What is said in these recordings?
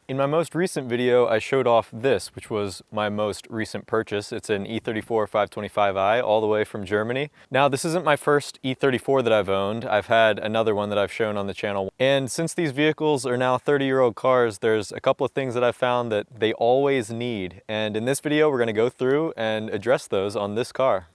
In my most recent video, I showed off this, which was my most recent purchase. It's an E34 525i all the way from Germany. Now, this isn't my first E34 that I've owned. I've had another one that I've shown on the channel. And since these vehicles are now 30-year-old cars, there's a couple of things that I've found that they always need. And in this video, we're gonna go through and address those on this car.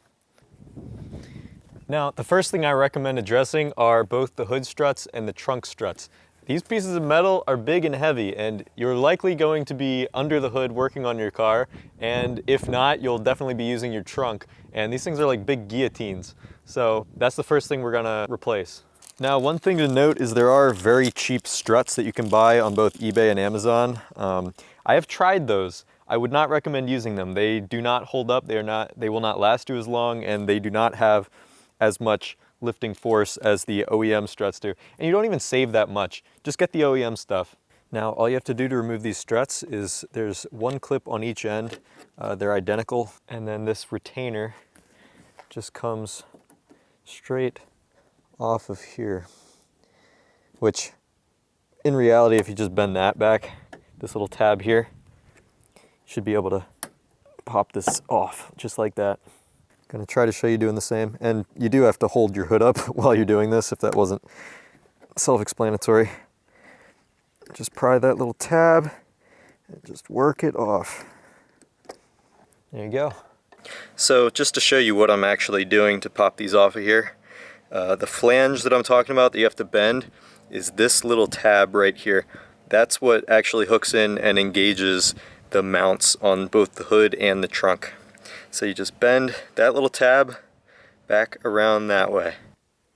Now, the first thing I recommend addressing are both the hood struts and the trunk struts. These pieces of metal are big and heavy, and you're likely going to be under the hood working on your car, and if not, you'll definitely be using your trunk. And these things are like big guillotines. So that's the first thing we're gonna replace. Now, one thing to note is there are very cheap struts that you can buy on both eBay and Amazon. I have tried those. I would not recommend using them. They do not hold up, they will not last you as long, and they do not have as much lifting force as the OEM struts do. And you don't even save that much. Just get the OEM stuff. Now, all you have to do to remove these struts is there's one clip on each end. They're identical. And then this retainer just comes straight off of here, which in reality, if you just bend that back, this little tab here, you should be able to pop this off just like that. Gonna try to show you doing the same. And you do have to hold your hood up while you're doing this, if that wasn't self-explanatory. Just pry that little tab and just work it off. There you go. So just to show you what I'm actually doing to pop these off of here, the flange that I'm talking about that you have to bend is this little tab right here. That's what actually hooks in and engages the mounts on both the hood and the trunk. So you just bend that little tab back around that way.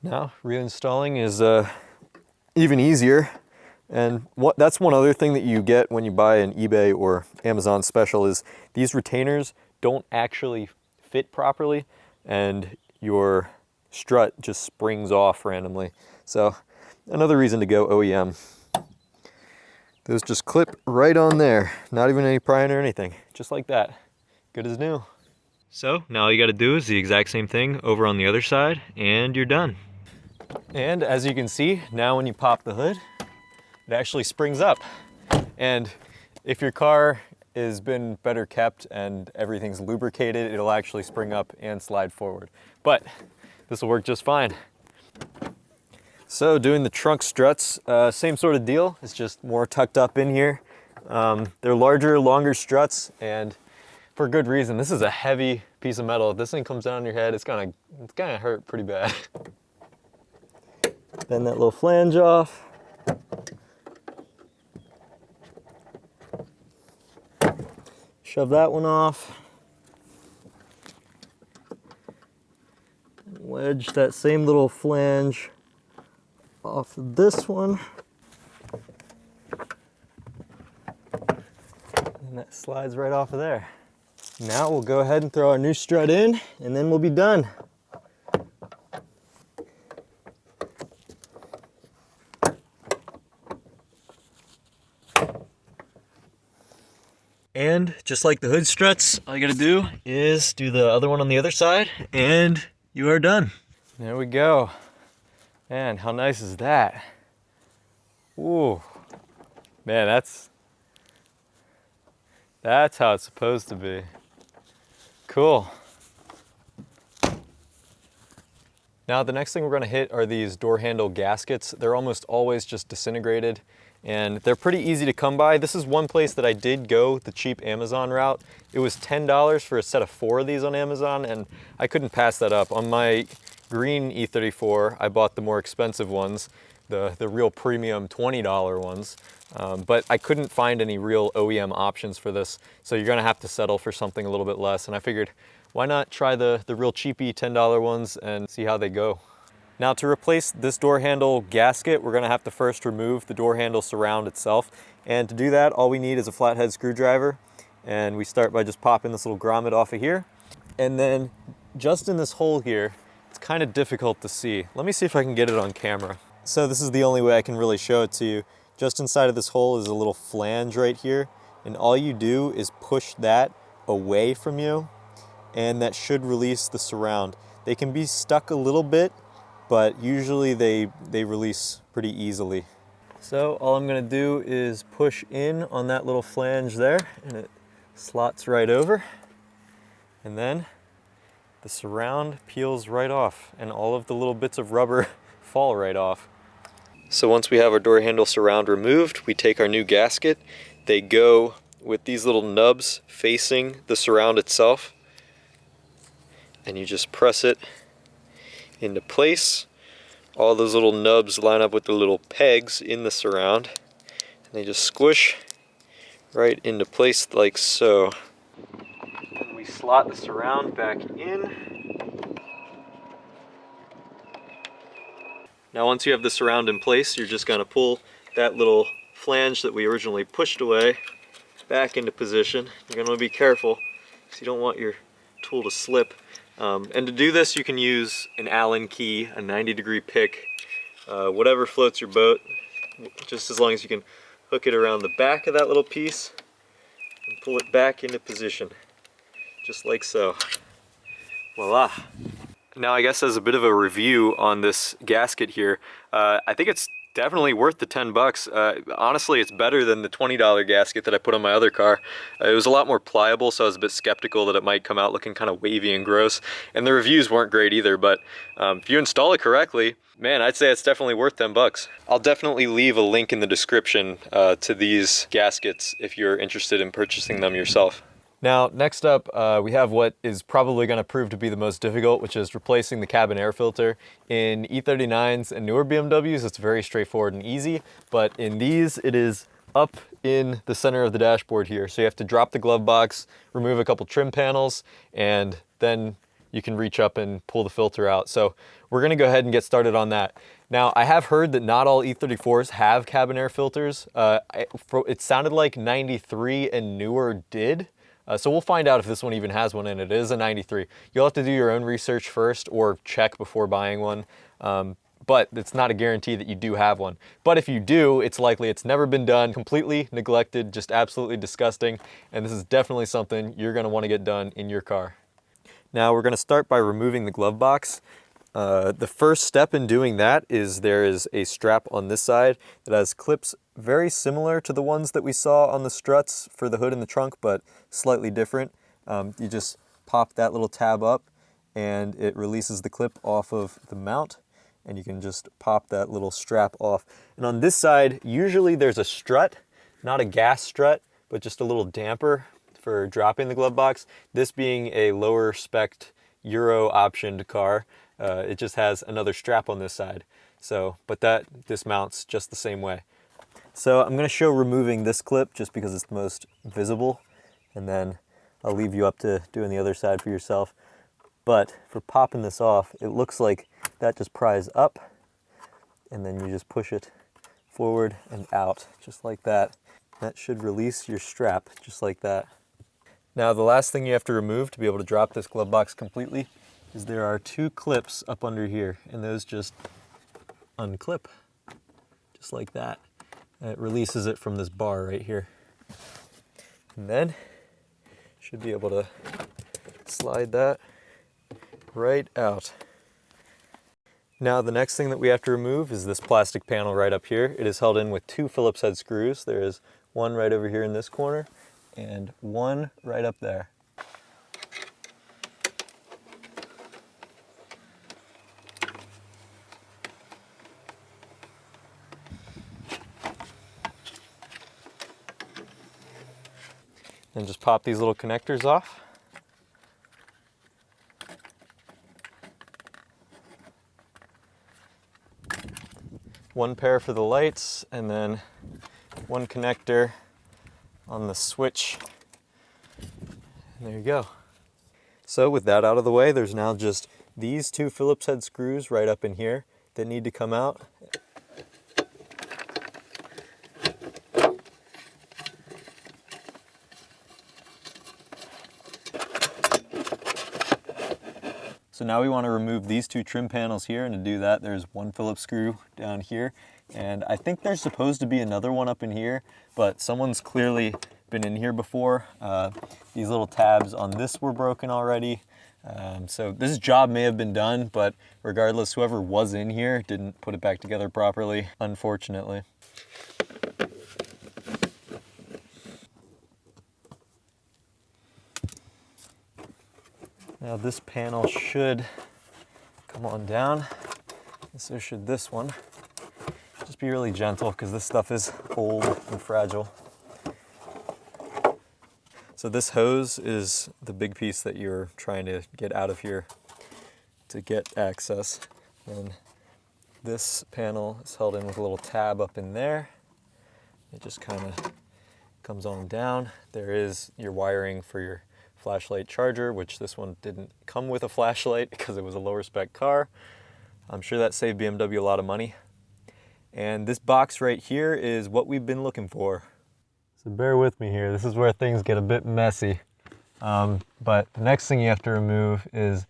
Now, reinstalling is even easier. And that's one other thing that you get when you buy an eBay or Amazon special is these retainers don't actually fit properly and your strut just springs off randomly. So another reason to go OEM. Those just clip right on there. Not even any prying or anything. Just like that. Good as new. So now all you gotta do is the exact same thing over on the other side and you're done. And as you can see, now when you pop the hood, it actually springs up. And if your car has been better kept and everything's lubricated, it'll actually spring up and slide forward. But this will work just fine. So doing the trunk struts, same sort of deal. It's just more tucked up in here. They're larger, longer struts, and for good reason. This is a heavy piece of metal. If this thing comes down on your head, it's gonna hurt pretty bad. Bend that little flange off. Shove that one off. Wedge that same little flange off of this one. And that slides right off of there. Now we'll go ahead and throw our new strut in, and then we'll be done. And just like the hood struts, all you gotta do is do the other one on the other side, and you are done. There we go. Man, how nice is that? Ooh, man, that's how it's supposed to be. Cool. Now the next thing we're gonna hit are these door handle gaskets. They're almost always just disintegrated and they're pretty easy to come by. This is one place that I did go the cheap Amazon route. It was $10 for a set of 4 of these on Amazon and I couldn't pass that up. On my green E34, I bought the more expensive ones, the real premium $20 ones. But I couldn't find any real OEM options for this, so you're gonna have to settle for something a little bit less. And I figured, why not try the real cheapy $10 ones and see how they go. Now to replace this door handle gasket, we're gonna have to first remove the door handle surround itself. And to do that, all we need is a flathead screwdriver. And we start by just popping this little grommet off of here. And then just in this hole here, it's kind of difficult to see. Let me see if I can get it on camera. So this is the only way I can really show it to you. Just inside of this hole is a little flange right here, and all you do is push that away from you, and that should release the surround. They can be stuck a little bit, but usually they release pretty easily. So all I'm going to do is push in on that little flange there, and it slots right over. And then the surround peels right off, and all of the little bits of rubber fall right off. So once we have our door handle surround removed, we take our new gasket. They go with these little nubs facing the surround itself, and you just press it into place. All those little nubs line up with the little pegs in the surround, and they just squish right into place like so. And we slot the surround back in. Now once you have the surround in place, you're just going to pull that little flange that we originally pushed away back into position. You're going to be careful because you don't want your tool to slip. And to do this, you can use an Allen key, a 90-degree pick, whatever floats your boat, just as long as you can hook it around the back of that little piece and pull it back into position, just like so. Voila. Now I guess as a bit of a review on this gasket here, I think it's definitely worth the 10 bucks. Honestly, it's better than the $20 gasket that I put on my other car. It was a lot more pliable, so I was a bit skeptical that it might come out looking kind of wavy and gross. And the reviews weren't great either, but if you install it correctly, man, I'd say it's definitely worth 10 bucks. I'll definitely leave a link in the description to these gaskets if you're interested in purchasing them yourself. Now, next up, we have what is probably going to prove to be the most difficult, which is replacing the cabin air filter. In E39s and newer BMWs, it's very straightforward and easy, but in these, it is up in the center of the dashboard here. So you have to drop the glove box, remove a couple trim panels, and then you can reach up and pull the filter out. So we're going to go ahead and get started on that. Now, I have heard that not all E34s have cabin air filters. It sounded like 93 and newer did. So we'll find out if this one even has one, and it is a 93. You'll have to do your own research first or check before buying one, but it's not a guarantee that you do have one. But if you do, it's likely it's never been done, completely neglected, just absolutely disgusting, and this is definitely something you're going to want to get done in your car. Now we're going to start by removing the glove box. The first step in doing that is there is a strap on this side that has clips very similar to the ones that we saw on the struts for the hood and the trunk, but slightly different. You just pop that little tab up and it releases the clip off of the mount, and you can just pop that little strap off. And on this side, usually there's a strut, not a gas strut, but just a little damper for dropping the glove box. This being a lower spec Euro optioned car, it just has another strap on this side. So, but that dismounts just the same way. So I'm going to show removing this clip just because it's the most visible, and then I'll leave you up to doing the other side for yourself. But for popping this off, it looks like that just pries up, and then you just push it forward and out, just like that. That should release your strap, just like that. Now the last thing you have to remove to be able to drop this glove box completely is there are two clips up under here, and those just unclip, just like that. And it releases it from this bar right here. And then should be able to slide that right out. Now the next thing that we have to remove is this plastic panel right up here. It is held in with two Phillips head screws. There is one right over here in this corner and one right up there. And just pop these little connectors off. One pair for the lights, and then one connector on the switch. And there you go. So with that out of the way, there's now just these two Phillips head screws right up in here that need to come out. So now we want to remove these two trim panels here, and to do that there's one Phillips screw down here, and I think there's supposed to be another one up in here, but someone's clearly been in here before. These little tabs on this were broken already, so this job may have been done, but regardless, whoever was in here didn't put it back together properly, unfortunately. Now this panel should come on down, and so should this one. Just be really gentle because this stuff is old and fragile. So this hose is the big piece that you're trying to get out of here to get access. And this panel is held in with a little tab up in there. It just kind of comes on down. There is your wiring for your flashlight charger, which this one didn't come with a flashlight because it was a lower spec car. I'm sure that saved BMW a lot of money. And this box right here is what we've been looking for. So bear with me here. This is where things get a bit messy. But the next thing you have to remove is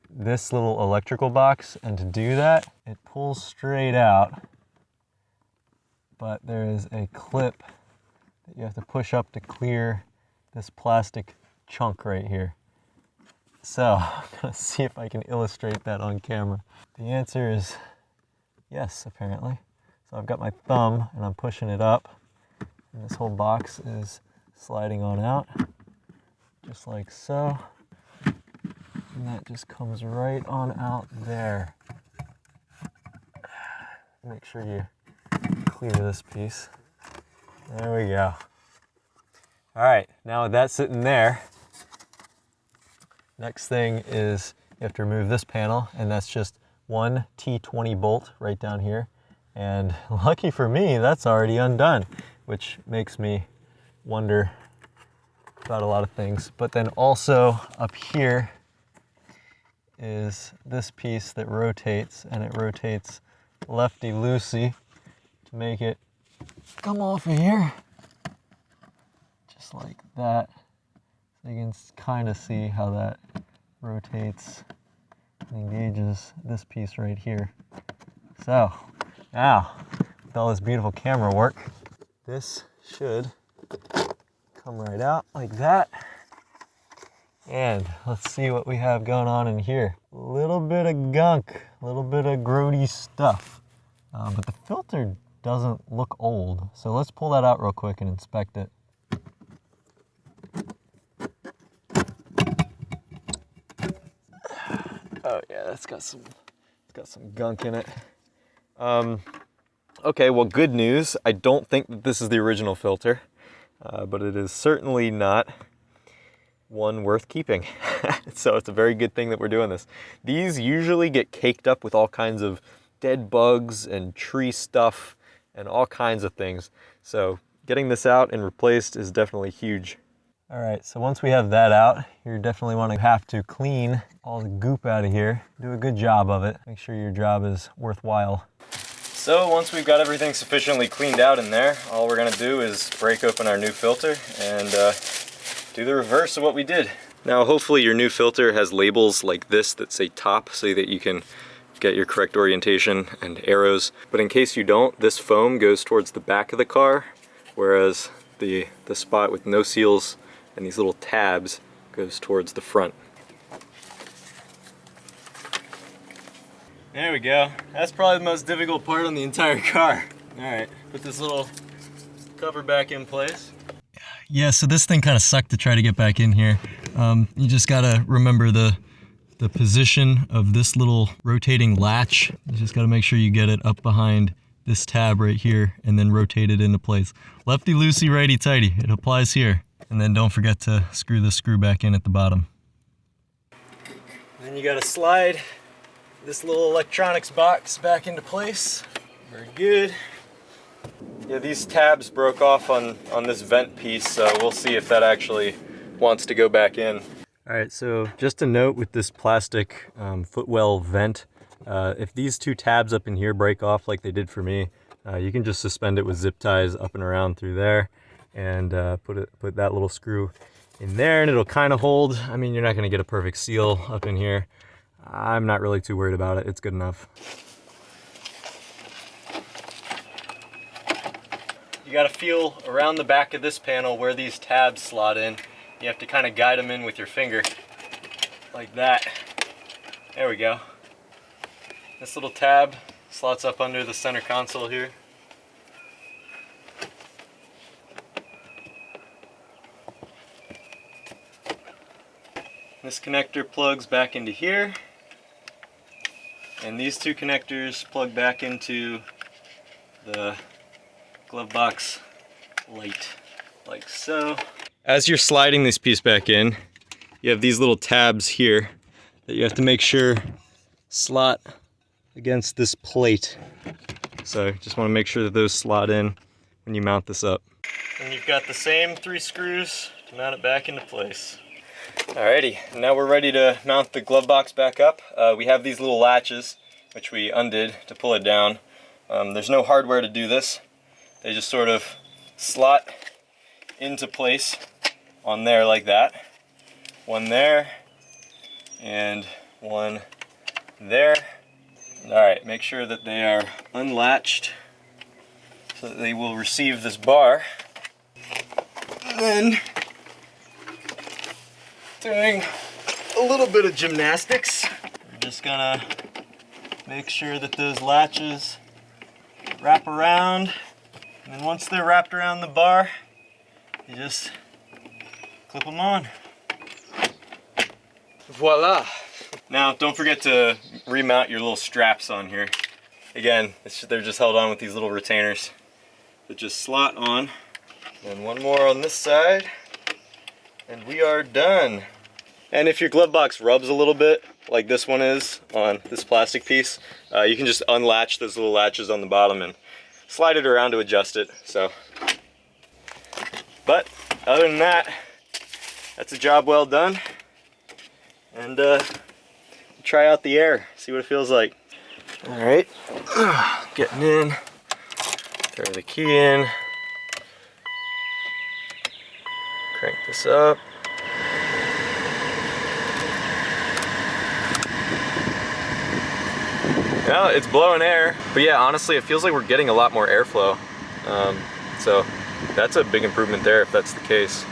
this little electrical box. And to do that, it pulls straight out. But there is a clip that you have to push up to clear this plastic chunk right here. So I'm gonna see if I can illustrate that on camera. The answer is yes, apparently. So I've got my thumb and I'm pushing it up. And this whole box is sliding on out, just like so. And that just comes right on out there. Make sure you clear this piece. There we go. All right, now with that sitting there, next thing is you have to remove this panel, and that's just one T20 bolt right down here. And lucky for me, that's already undone, which makes me wonder about a lot of things. But then also up here is this piece that rotates, and it rotates lefty-loosey to make it come off of here, just like that. So you can kind of see how that rotates and engages this piece right here. So now, with all this beautiful camera work, this should come right out like that. And let's see what we have going on in here. A little bit of gunk, a little bit of grody stuff. But the filter doesn't look old. So let's pull that out real quick and inspect it. Oh yeah, it's got some gunk in it. Okay, well, good news. I don't think that this is the original filter, but it is certainly not one worth keeping. So it's a very good thing that we're doing this. These usually get caked up with all kinds of dead bugs and tree stuff and all kinds of things. So getting this out and replaced is definitely huge. All right, so once we have that out, you're definitely going to have to clean all the goop out of here. Do a good job of it. Make sure your job is worthwhile. So once we've got everything sufficiently cleaned out in there, all we're going to do is break open our new filter and do the reverse of what we did. Now hopefully your new filter has labels like this that say top so that you can get your correct orientation and arrows. But in case you don't, this foam goes towards the back of the car, whereas the spot with no seals and these little tabs goes towards the front. There we go. That's probably the most difficult part on the entire car. All right, put this little cover back in place. Yeah, so this thing kind of sucked to try to get back in here. You just gotta remember the position of this little rotating latch. You just gotta make sure you get it up behind this tab right here and then rotate it into place. Lefty-loosey, righty-tighty. It applies here. And then don't forget to screw this screw back in at the bottom. Then you gotta slide this little electronics box back into place. Very good. Yeah, these tabs broke off on this vent piece, so we'll see if that actually wants to go back in. All right, so just a note with this plastic footwell vent, if these two tabs up in here break off like they did for me, you can just suspend it with zip ties up and around through there and put that little screw in there and it'll kind of hold. I mean, you're not gonna get a perfect seal up in here. I'm not really too worried about it. It's good enough. You got to feel around the back of this panel where these tabs slot in. You have to kind of guide them in with your finger like that. There we go. This little tab slots up under the center console here. This connector plugs back into here, and these two connectors plug back into the glove box light, like so. As you're sliding this piece back in, you have these little tabs here that you have to make sure slot against this plate. So just want to make sure that those slot in when you mount this up. And you've got the same 3 screws to mount it back into place. Alrighty, now we're ready to mount the glove box back up. We have these little latches, which we undid to pull it down. There's no hardware to do this. They just sort of slot into place on there like that. One there, and one there. Alright, make sure that they are unlatched so that they will receive this bar. And then, doing a little bit of gymnastics, we're just gonna make sure that those latches wrap around, and then once they're wrapped around the bar, you just clip them on. Voila! Now, don't forget to remount your little straps on here. Again, they're just held on with these little retainers that just slot on. And one more on this side, and we are done. And if your glove box rubs a little bit, like this one is on this plastic piece, you can just unlatch those little latches on the bottom and slide it around to adjust it. So, but other than that, that's a job well done. And try out the air, see what it feels like. All right, getting in, throw the key in, crank this up. Well, it's blowing air, but yeah, honestly, it feels like we're getting a lot more airflow. So that's a big improvement there if that's the case.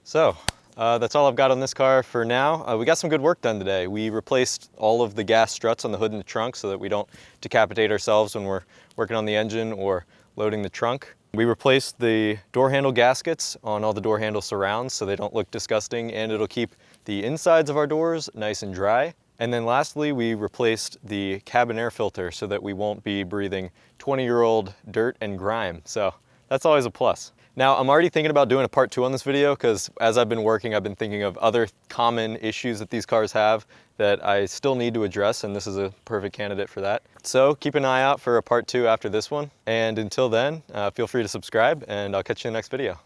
So that's all I've got on this car for now. We got some good work done today. We replaced all of the gas struts on the hood and the trunk so that we don't decapitate ourselves when we're working on the engine or loading the trunk. We replaced the door handle gaskets on all the door handle surrounds so they don't look disgusting, and it'll keep the insides of our doors nice and dry. And then lastly, we replaced the cabin air filter so that we won't be breathing 20-year-old dirt and grime. So that's always a plus. Now, I'm already thinking about doing a part 2 on this video because as I've been working, I've been thinking of other common issues that these cars have that I still need to address, and this is a perfect candidate for that. So keep an eye out for a part 2 after this one. And until then, feel free to subscribe, and I'll catch you in the next video.